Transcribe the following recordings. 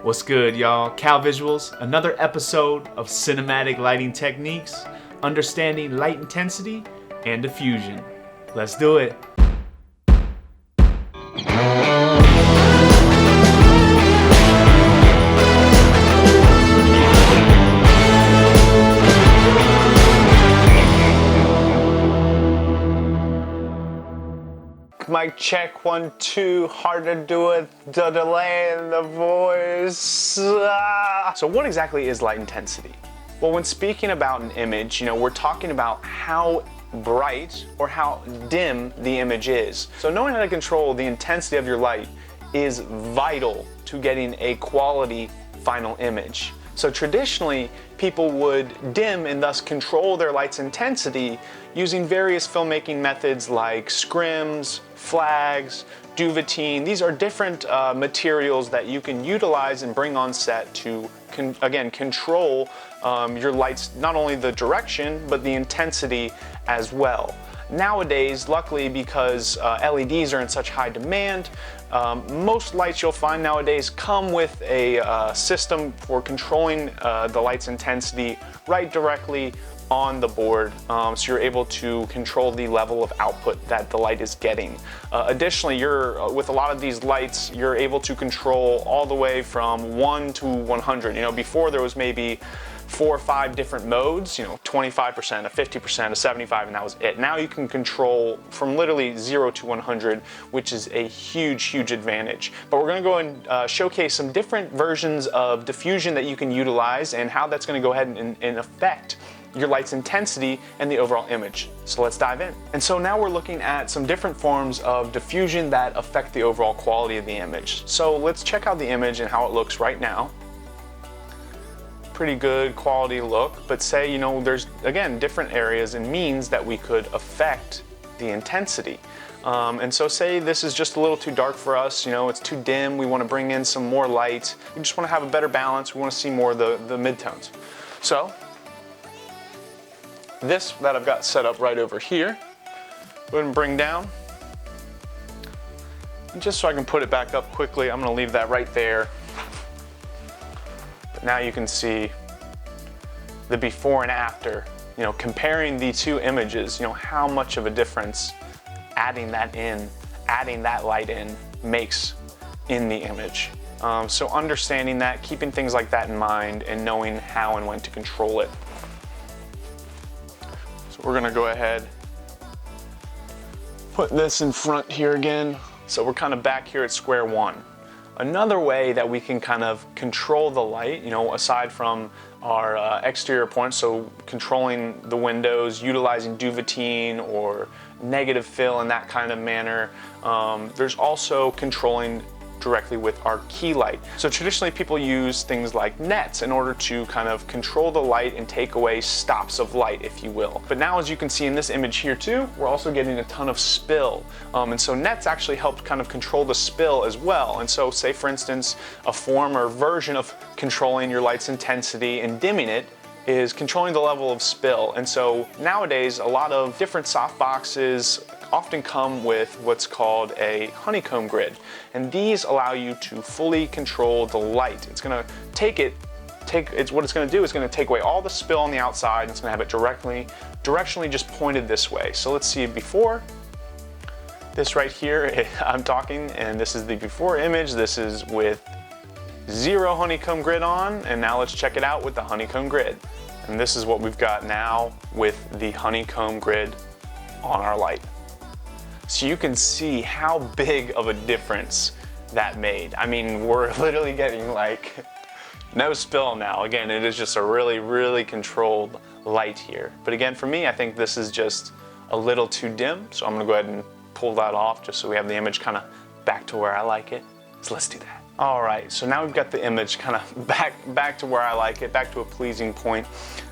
What's good, y'all? Cal Visuals, another episode of cinematic lighting techniques, understanding light intensity and diffusion. Let's do it. Mic check, 1, 2, hard to do it, the delay in the voice. So what exactly is light intensity? Well, when speaking about an image, we're talking about how bright or how dim the image is. So knowing how to control the intensity of your light is vital to getting a quality final image. So traditionally, people would dim and thus control their light's intensity using various filmmaking methods like scrims, flags, duvetine. These are different materials that you can utilize and bring on set to, control your light's, not only the direction, but the intensity as well. Nowadays, luckily, because LEDs are in such high demand, most lights you'll find nowadays come with a system for controlling the light's intensity right directly on the board, so you're able to control the level of output that the light is getting. Additionally, with a lot of these lights, you're able to control all the way from 1 to 100. Before there was maybe 4 or 5 different modes, 25%, a 50%, a 75, and that was it. Now you can control from literally 0 to 100, which is a huge, huge advantage. But we're gonna go and showcase some different versions of diffusion that you can utilize and how that's gonna go ahead and affect your light's intensity and the overall image. So let's dive in. And so now we're looking at some different forms of diffusion that affect the overall quality of the image. So let's check out the image and how it looks right now. Pretty good quality look, but say, there's, again, different areas and means that we could affect the intensity. And so say this is just a little too dark for us, it's too dim, we want to bring in some more light, we just want to have a better balance, we want to see more of the midtones. So, this that I've got set up right over here, go ahead and bring down. And just so I can put it back up quickly, I'm going to leave that right there. But now you can see the before and after, comparing the two images, how much of a difference adding that light in makes in the image. So understanding that, keeping things like that in mind, and knowing how and when to control it. We're gonna go ahead, put this in front here again. So we're kind of back here at square one. Another way that we can kind of control the light, aside from our exterior points, so controlling the windows, utilizing duvetine or negative fill in that kind of manner. There's also controlling directly with our key light. So traditionally people use things like nets in order to kind of control the light and take away stops of light, if you will. But now, as you can see in this image here too, we're also getting a ton of spill. And so nets actually help kind of control the spill as well. And so say, for instance, a form or version of controlling your light's intensity and dimming it is controlling the level of spill. And so nowadays, a lot of different softboxes often come with what's called a honeycomb grid. And these allow you to fully control the light. It's gonna what it's gonna do is gonna take away all the spill on the outside, and it's gonna have it directionally just pointed this way. So let's see before. This right here, I'm talking, and this is the before image. This is with 0 honeycomb grid on, and now let's check it out with the honeycomb grid. And this is what we've got now with the honeycomb grid on our light. So you can see how big of a difference that made. I mean, we're literally getting like no spill now. Again, it is just a really, really controlled light here. But again, for me, I think this is just a little too dim. So I'm gonna go ahead and pull that off just so we have the image kind of back to where I like it. So let's do that. All right, so now we've got the image kind of back to where I like it, back to a pleasing point.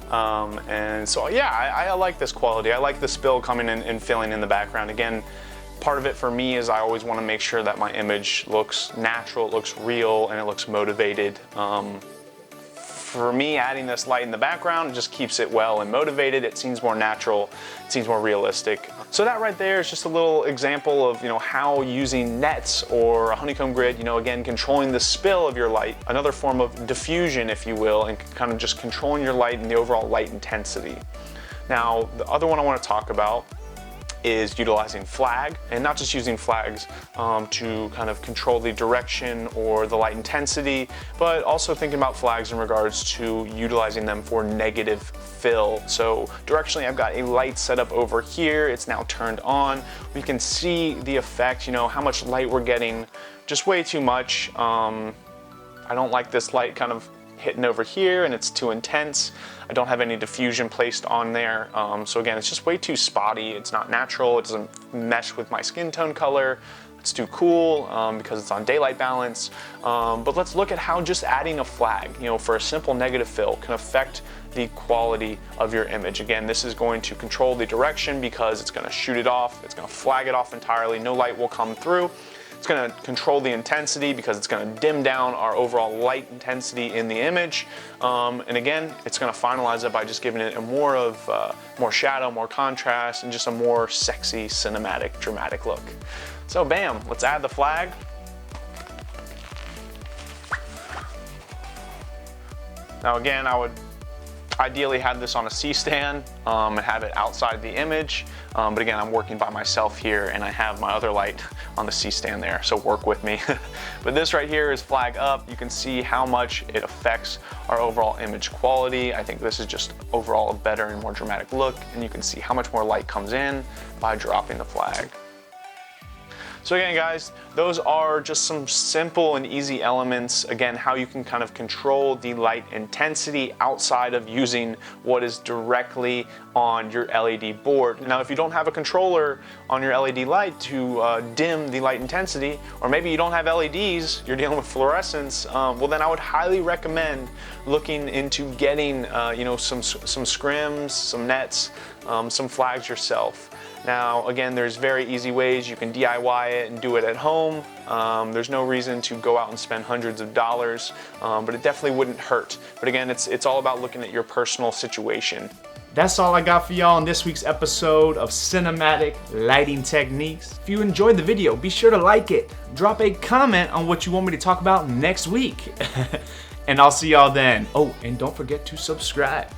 And so yeah, I like this quality. I like the spill coming in and filling in the background. Again, part of it for me is I always want to make sure that my image looks natural, it looks real, and it looks motivated for me, adding this light in the background just keeps it well and motivated. It seems more natural, it seems more realistic. So that right there is just a little example of, how using nets or a honeycomb grid, again, controlling the spill of your light, another form of diffusion, if you will, and kind of just controlling your light and the overall light intensity. Now, the other one I want to talk about is utilizing flag, and not just using flags to kind of control the direction or the light intensity, but also thinking about flags in regards to utilizing them for negative fill. So directionally, I've got a light set up over here. It's now turned on. We can see the effect, how much light we're getting, just way too much. I don't like this light kind of hitting over here, and it's too intense. I don't have any diffusion placed on there. So again, it's just way too spotty. It's not natural. It doesn't mesh with my skin tone color. It's too cool because it's on daylight balance. But let's look at how just adding a flag, for a simple negative fill can affect the quality of your image. Again, this is going to control the direction because it's going to shoot it off. It's going to flag it off entirely. No light will come through. It's going to control the intensity because it's going to dim down our overall light intensity in the image. And again, it's going to finalize it by just giving it a more shadow, more contrast, and just a more sexy, cinematic, dramatic look. So bam, let's add the flag. Now again, I would ideally have this on a C-stand and have it outside the image. But again, I'm working by myself here and I have my other light on the C-stand there, so work with me. But this right here is flag up. You can see how much it affects our overall image quality. I think this is just overall a better and more dramatic look, and you can see how much more light comes in by dropping the flag. So again, guys, those are just some simple and easy elements. Again, how you can kind of control the light intensity outside of using what is directly on your LED board. Now, if you don't have a controller on your LED light to dim the light intensity, or maybe you don't have LEDs, you're dealing with fluorescence, well then I would highly recommend looking into getting some scrims, some nets, some flags yourself. Now, again, there's very easy ways you can DIY it and do it at home. There's no reason to go out and spend hundreds of dollars, but it definitely wouldn't hurt. But again, it's all about looking at your personal situation. That's all I got for y'all in this week's episode of Cinematic Lighting Techniques. If you enjoyed the video, be sure to like it. Drop a comment on what you want me to talk about next week. And I'll see y'all then. Oh, and don't forget to subscribe.